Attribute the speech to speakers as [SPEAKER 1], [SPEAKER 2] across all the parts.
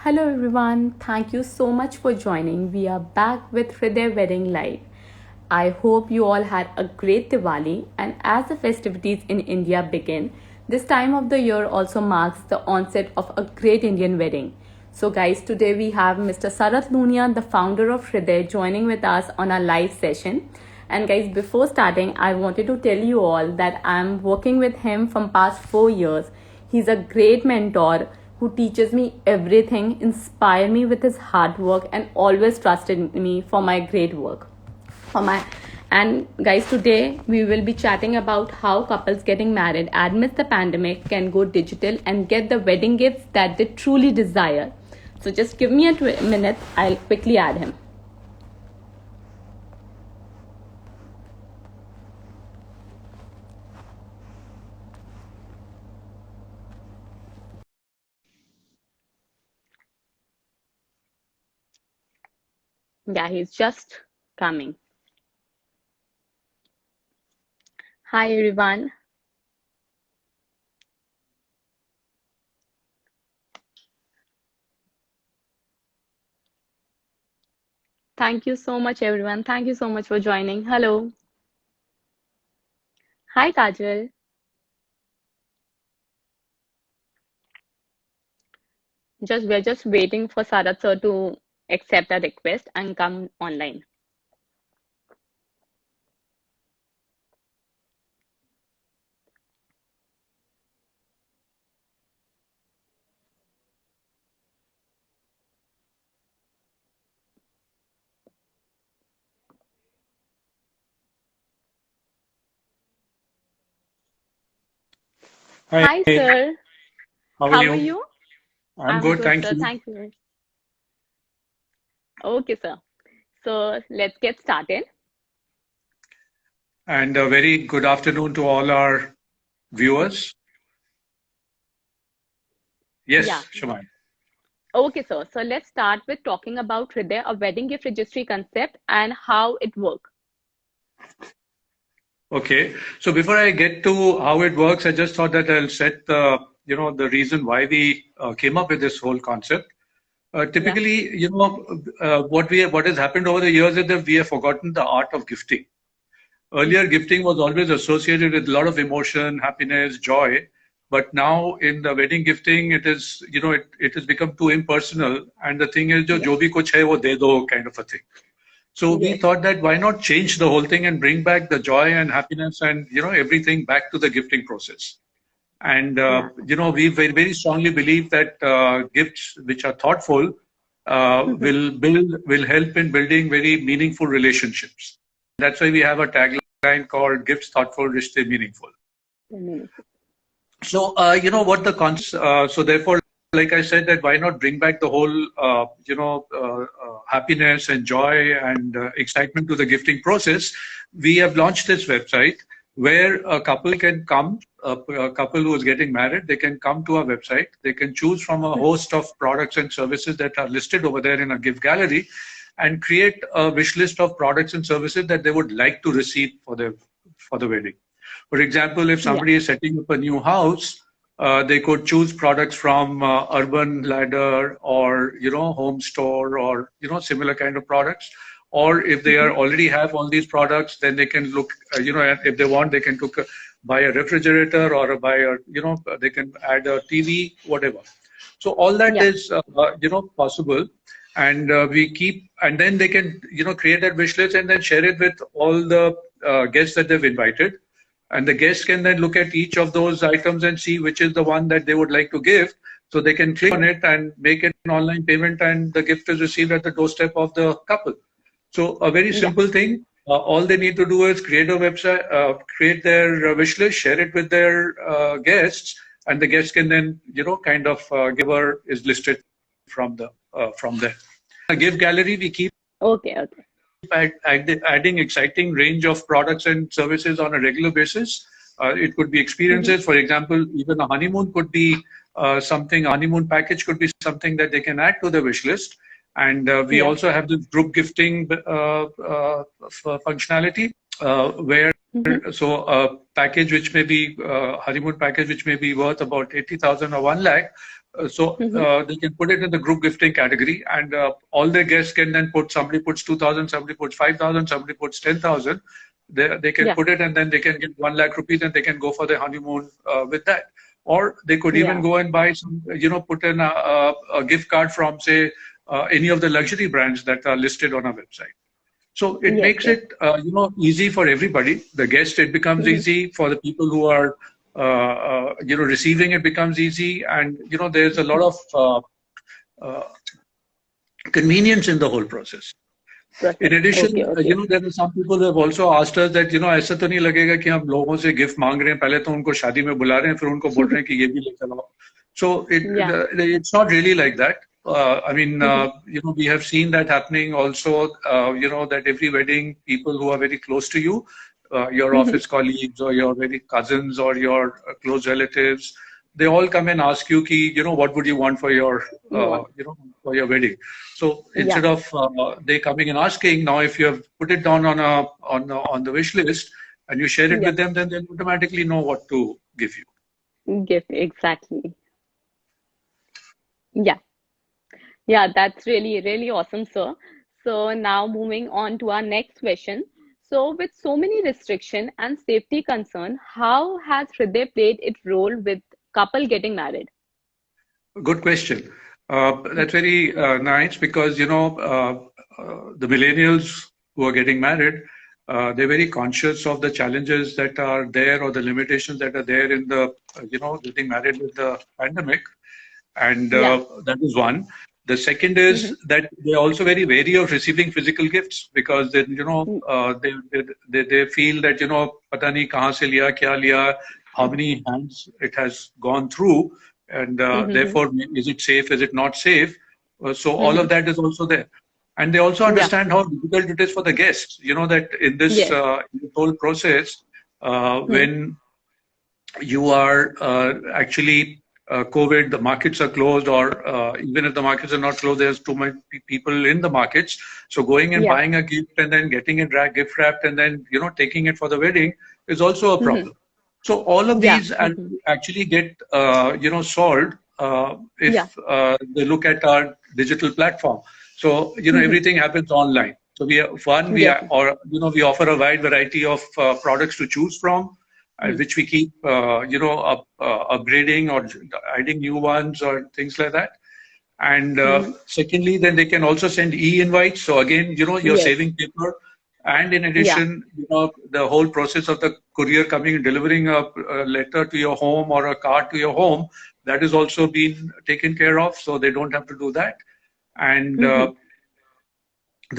[SPEAKER 1] Hello everyone, thank you so much for joining. We are back with Hriday Wedding Live. I hope you all had a great Diwali, and as the festivities in India begin, this time of the year also marks the onset of a great Indian wedding. So guys, today we have Mr. Sarath Lunia, the founder of Hriday, joining with us on our live session. And guys, before starting, I wanted to tell you all that I'm working with him from past 4 years. He's a great mentor who teaches me everything, inspire me with his hard work, and always trusted me for my great work. For my and guys, today we will be chatting about how couples getting married amidst the pandemic can go digital and get the wedding gifts that they truly desire. So just give me a minute. I'll quickly add him. Yeah, he's just coming. Hi everyone. Thank you so much everyone. Thank you so much for joining. Hello. Hi Kajal. We're just waiting for Sarath sir to accept our request and come online.
[SPEAKER 2] Hi,
[SPEAKER 1] Hi sir.
[SPEAKER 2] how are
[SPEAKER 1] How are
[SPEAKER 2] you?
[SPEAKER 1] you?
[SPEAKER 2] I'm
[SPEAKER 1] I'm
[SPEAKER 2] good,
[SPEAKER 1] good,
[SPEAKER 2] thank
[SPEAKER 1] sir.
[SPEAKER 2] you.
[SPEAKER 1] Thank you. Okay, sir. So let's get started.
[SPEAKER 2] And a very good afternoon to all our viewers.
[SPEAKER 1] Yeah.
[SPEAKER 2] Yes, Shumai.
[SPEAKER 1] Okay, sir. So let's start with talking about Hriday, a wedding gift registry concept and how it works.
[SPEAKER 2] Okay. So before I get to how it works, I just thought that I'll set the reason why we came up with this whole concept.
[SPEAKER 1] Yeah.
[SPEAKER 2] Typically, what has happened over the years is that we have forgotten the art of gifting. Earlier, gifting was always associated with a lot of emotion, happiness, joy. But now in the wedding gifting, it has become too impersonal. And the thing is,
[SPEAKER 1] Yeah.
[SPEAKER 2] jo bhi kuch hai, wo de do kind of a thing. So we
[SPEAKER 1] Yes.
[SPEAKER 2] thought that why not change the whole thing and bring back the joy and happiness and everything back to the gifting process. And
[SPEAKER 1] Yeah.
[SPEAKER 2] we very, very strongly believe that gifts which are thoughtful will help in building very meaningful relationships. That's why we have a tagline called "Gifts Thoughtful, Rishte Meaningful." So what the concept. So therefore, like I said, that why not bring back the whole happiness and joy and excitement to the gifting process? We have launched this website where a couple can come, a couple who is getting married, they can come to our website. They can choose from a host of products and services that are listed over there in a gift gallery, and create a wish list of products and services that they would like to receive for the wedding. For example, if
[SPEAKER 1] Yeah.
[SPEAKER 2] somebody is setting up a new house, they could choose products from Urban Ladder or Home Store or similar kind of products. Or if they are already have all these products, then they can look. If they want, they can buy a refrigerator or buy a they can add a TV, whatever. So all that
[SPEAKER 1] Yeah.
[SPEAKER 2] is possible, and and then they can create that wish list and then share it with all the guests that they've invited, and the guests can then look at each of those items and see which is the one that they would like to give. So they can click on it and make an online payment, and the gift is received at the doorstep of the couple. So a very
[SPEAKER 1] Yeah.
[SPEAKER 2] simple thing. All they need to do is create a website, create their wish list, share it with their guests, and the guests can then, kind of giver is listed from there. A gift gallery, we keep
[SPEAKER 1] Okay. Okay.
[SPEAKER 2] adding exciting range of products and services on a regular basis. It could be experiences, for example, even a honeymoon could be something. A honeymoon package could be something that they can add to the wish list. And we
[SPEAKER 1] Yeah.
[SPEAKER 2] also have the group gifting functionality where so a package which may be honeymoon package which may be worth about 80,000 or 1 lakh They can put it in the group gifting category, and all their guests can then put. Somebody puts 2,000, somebody puts 5,000, somebody puts 10,000. They can
[SPEAKER 1] Yeah.
[SPEAKER 2] put it, and then they can get 1 lakh rupees, and they can go for their honeymoon with that. Or they could even
[SPEAKER 1] Yeah.
[SPEAKER 2] go and buy some, put in a gift card from, say, any of the luxury brands that are listed on our website. So it
[SPEAKER 1] Yes.
[SPEAKER 2] makes
[SPEAKER 1] Yes.
[SPEAKER 2] it, easy for everybody. The guest, it becomes easy for the people who are, receiving it becomes easy. And, there's a lot of convenience in the whole process. In addition,
[SPEAKER 1] Okay.
[SPEAKER 2] there are some people who have also asked us that, ऐसा तो नहीं लगेगा कि हम लोगों से gift मांग रहे हैं, पहले तो उनको शादी में बुला रहे हैं, फिर उनको बोल रहे हैं कि ये भी ले चलो. So
[SPEAKER 1] Yeah.
[SPEAKER 2] it's not really like that. I mean, we have seen that happening also, that every wedding, people who are very close to you, your office colleagues or your very cousins or your close relatives, they all come and ask you, what would you want for your,
[SPEAKER 1] What?
[SPEAKER 2] for your wedding? So
[SPEAKER 1] Yeah.
[SPEAKER 2] instead of they coming and asking, now if you have put it down on the wish list and you share it
[SPEAKER 1] Yeah.
[SPEAKER 2] with them, then they'll automatically know what to give you.
[SPEAKER 1] Gift. Exactly. Yeah. Yeah, that's really, really awesome, sir. So now moving on to our next question. So with so many restriction and safety concern, how has Hriday played its role with couple getting married?
[SPEAKER 2] Good question. That's very nice because the millennials who are getting married, they're very conscious of the challenges that are there or the limitations that are there in the getting married with the pandemic, and
[SPEAKER 1] Yeah.
[SPEAKER 2] that is one. The second is that they're also very wary of receiving physical gifts because then they feel that पता नहीं कहाँ से लिया क्या लिया, how many hands it has gone through, and therefore is it safe, is it not safe? So all of that is also there, and they also
[SPEAKER 1] Yeah.
[SPEAKER 2] understand how difficult it is for the guests. That in this
[SPEAKER 1] Yes.
[SPEAKER 2] whole process, when you are actually COVID, the markets are closed, or even if the markets are not closed, there's too many people in the markets. So going and
[SPEAKER 1] Yeah.
[SPEAKER 2] buying a gift and then getting it gift wrapped and then taking it for the wedding is also a problem. So all of
[SPEAKER 1] Yeah.
[SPEAKER 2] these actually get solved if
[SPEAKER 1] Yeah.
[SPEAKER 2] they look at our digital platform. So everything happens online. So we
[SPEAKER 1] Yes.
[SPEAKER 2] we offer a wide variety of products to choose from, which we keep upgrading or adding new ones or things like that. And secondly, then they can also send e-invites. So again, you're
[SPEAKER 1] Yes.
[SPEAKER 2] saving paper. And in
[SPEAKER 1] Yeah.
[SPEAKER 2] addition, the whole process of the courier coming and delivering a letter to your home or a card to your home, that is also been taken care of. So they don't have to do that. And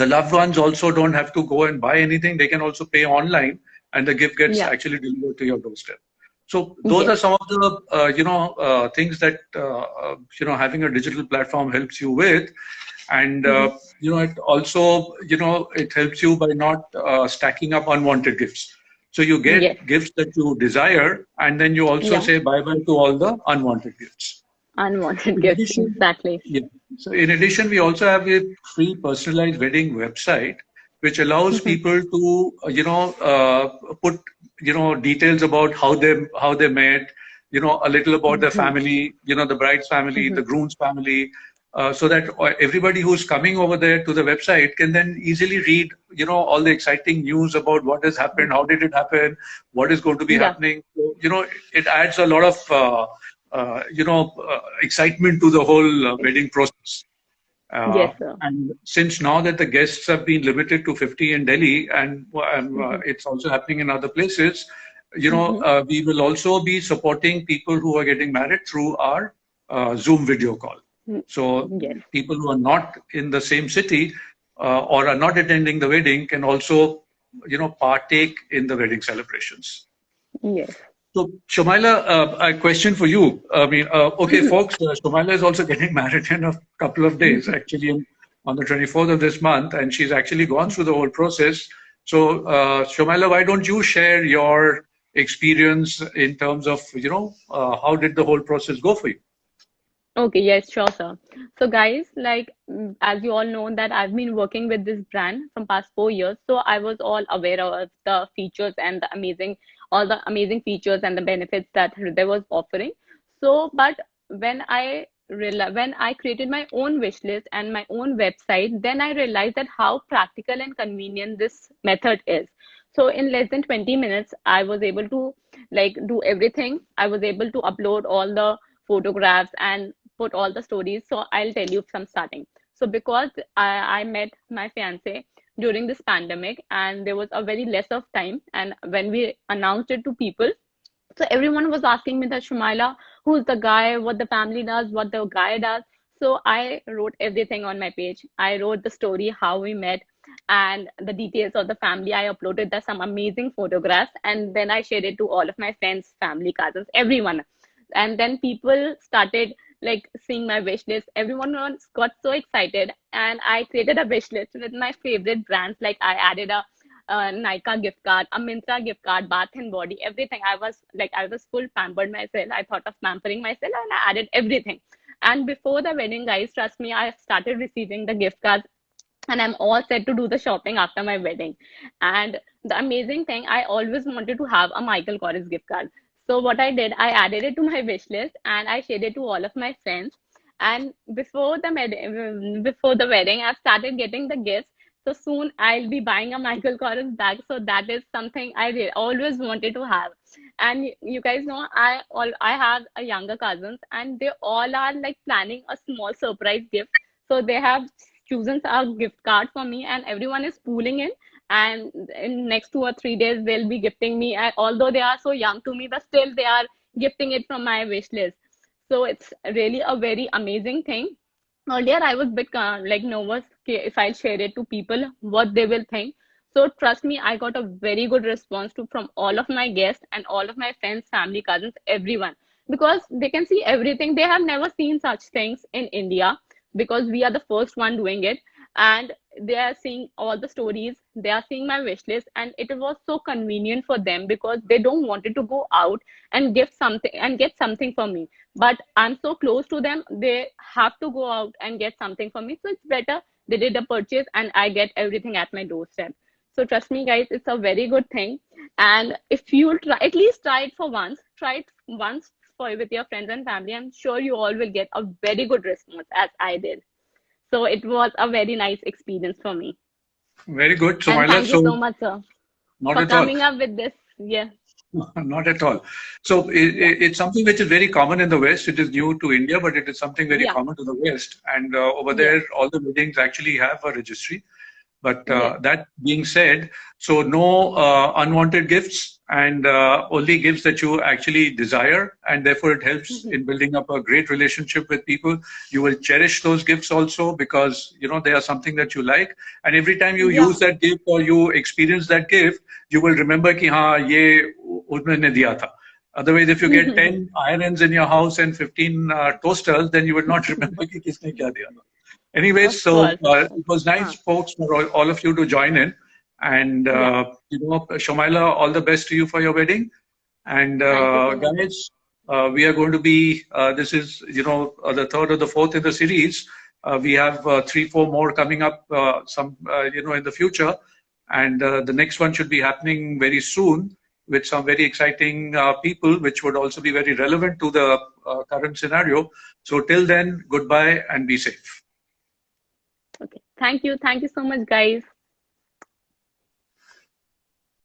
[SPEAKER 2] the loved ones also don't have to go and buy anything. They can also pay online and the gift gets
[SPEAKER 1] Yeah.
[SPEAKER 2] actually delivered to your doorstep. So those are some of the things that having a digital platform helps you with, and it also it helps you by not stacking up unwanted gifts. So you get
[SPEAKER 1] Yes.
[SPEAKER 2] gifts that you desire, and then you also
[SPEAKER 1] Yeah.
[SPEAKER 2] say bye bye to all the unwanted gifts.
[SPEAKER 1] Unwanted
[SPEAKER 2] In
[SPEAKER 1] gifts.
[SPEAKER 2] addition,
[SPEAKER 1] Exactly.
[SPEAKER 2] yeah. So in addition, we also have a free personalized wedding website, which allows people to, put, details about how they met, a little about their family, the bride's family, the groom's family, so that everybody who's coming over there to the website can then easily read, all the exciting news about what has happened, how did it happen, what is going to be
[SPEAKER 1] Yeah.
[SPEAKER 2] happening. So, it adds a lot of excitement to the whole wedding process.
[SPEAKER 1] Yes, sir.
[SPEAKER 2] And since now that the guests have been limited to 50 in Delhi and it's also happening in other places, we will also be supporting people who are getting married through our Zoom video call. So
[SPEAKER 1] Yes.
[SPEAKER 2] people who are not in the same city or are not attending the wedding can also, partake in the wedding celebrations.
[SPEAKER 1] Yes.
[SPEAKER 2] So, Shumaila, a question for you. I mean, okay, folks, Shumaila is also getting married in a couple of days, actually on the 24th of this month, and she's actually gone through the whole process. So, Shumaila, why don't you share your experience in terms of, how did the whole process go for you?
[SPEAKER 1] Okay, yes, sure, sir. So, guys, like as you all know that I've been working with this brand from past 4 years, so I was all aware of the features and all the amazing features and the benefits that Hriday was offering. So, but when I when I created my own wish list and my own website, then I realized that how practical and convenient this method is. So in less than 20 minutes, I was able to like do everything. I was able to upload all the photographs and put all the stories. So I'll tell you from starting. So because I met my fiance during this pandemic and there was a very less of time, and when we announced it to people, so everyone was asking me that, Shumaila, who's the guy, what the family does, what the guy does. So I wrote everything on my page. I wrote the story, how we met, and the details of the family. I uploaded some amazing photographs, and then I shared it to all of my friends, family, cousins, everyone. And then people started like seeing my wish list. Everyone got so excited, and I created a wish list with my favorite brands. Like I added a Nika gift card, a Myntra gift card, Bath and Body, everything. I was full pampered myself. I thought of pampering myself, and I added everything. And before the wedding, guys, trust me, I started receiving the gift cards, and I'm all set to do the shopping after my wedding. And the amazing thing, I always wanted to have a Michael Kors gift card. So what I did, I added it to my wish list and I shared it to all of my friends. And before the wedding, I've started getting the gifts. So soon I'll be buying a Michael Kors bag. So that is something always wanted to have. And you guys know, I have a younger cousins, and they all are like planning a small surprise gift. So they have chosen a gift card for me, and everyone is pooling in. And in next 2 or 3 days, they'll be gifting me. Although they are so young to me, but still they are gifting it from my wish list. So it's really a very amazing thing. Earlier, I was a bit like nervous if I'll share it to people, what they will think. So trust me, I got a very good response from all of my guests and all of my friends, family, cousins, everyone, because they can see everything. They have never seen such things in India because we are the first one doing it, and they are seeing all the stories. They are seeing my wish list, and it was so convenient for them because they don't wanted to go out and give something and get something for me, but I'm so close to them, they have to go out and get something for me. So it's better they did a purchase and I get everything at my doorstep. So trust me, guys, it's a very good thing. And if you try, at least try it for once, try it once for with your friends and family. I'm sure you all will get a very good response as I did. So it was a very nice experience for me.
[SPEAKER 2] Very good,
[SPEAKER 1] And
[SPEAKER 2] Sumaila.
[SPEAKER 1] thank you
[SPEAKER 2] So,
[SPEAKER 1] so much, sir,
[SPEAKER 2] not
[SPEAKER 1] for
[SPEAKER 2] at all.
[SPEAKER 1] coming up with this. Yeah.
[SPEAKER 2] Not at all. So
[SPEAKER 1] Yeah.
[SPEAKER 2] it's something which is very common in the West. It is new to India, but it is something very
[SPEAKER 1] Yeah.
[SPEAKER 2] common to the West. And over
[SPEAKER 1] Yes.
[SPEAKER 2] there, all the weddings actually have a registry. But
[SPEAKER 1] Yes.
[SPEAKER 2] that being said, so no unwanted gifts, and only gifts that you actually desire, and therefore it helps in building up a great relationship with people. You will cherish those gifts also because you know they are something that you like, and every time you
[SPEAKER 1] Yeah.
[SPEAKER 2] use that gift or you experience that gift, you will remember कि हाँ ये उन्होंने दिया था. Otherwise, if you get 10 irons in your house and 15 toasters, then you will not remember कि किसने क्या दिया था. Anyways,
[SPEAKER 1] Of
[SPEAKER 2] so
[SPEAKER 1] course, of course.
[SPEAKER 2] it was nice, folks, for all of you to join in. And,
[SPEAKER 1] Yeah.
[SPEAKER 2] you know, Shomaila, all the best to you for your wedding. And,
[SPEAKER 1] Thank you so much.
[SPEAKER 2] guys, we are going to be, this is, you know, the third or the fourth in the series. We have 3, 4 more coming up, you know, in the future. And the next one should be happening very soon with some very exciting people, which would also be very relevant to the current scenario. So till then, goodbye and be safe.
[SPEAKER 1] Okay. Thank you. Thank you so much, guys.